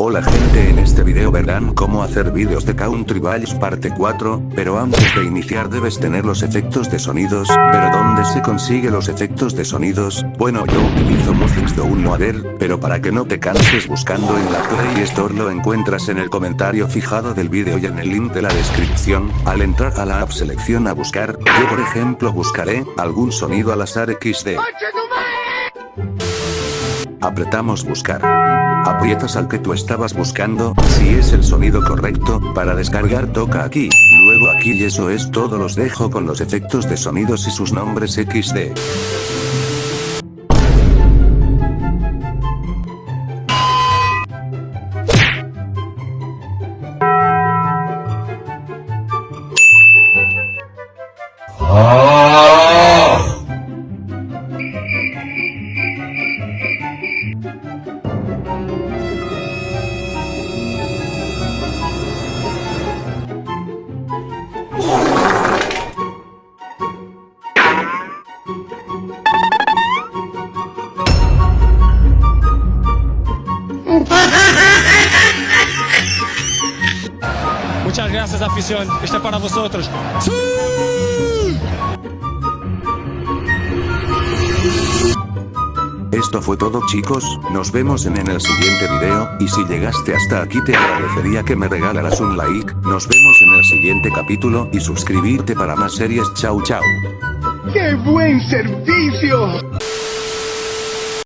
Hola gente, en este video verán cómo hacer vídeos de Country Balls parte 4, pero antes de iniciar debes tener los efectos de sonidos, pero ¿dónde se consigue los efectos de sonidos? Bueno, yo utilizo Musix Downloader, pero para que no te canses buscando en la Play Store lo encuentras en el comentario fijado del vídeo y en el link de la descripción. Al entrar a la app selecciona buscar, yo por ejemplo buscaré algún sonido al azar XD. Apretamos buscar. Aprietas al que tú estabas buscando, si es el sonido correcto, para descargar toca aquí, luego aquí y eso es todo. Los dejo con los efectos de sonidos y sus nombres XD. Muchas gracias, afición. Este es para vosotros. ¡Sí! Esto fue todo chicos, nos vemos en el siguiente video, y si llegaste hasta aquí te agradecería que me regalaras un like. Nos vemos en el siguiente capítulo y suscribirte para más series. Chau chau. ¡Qué buen servicio!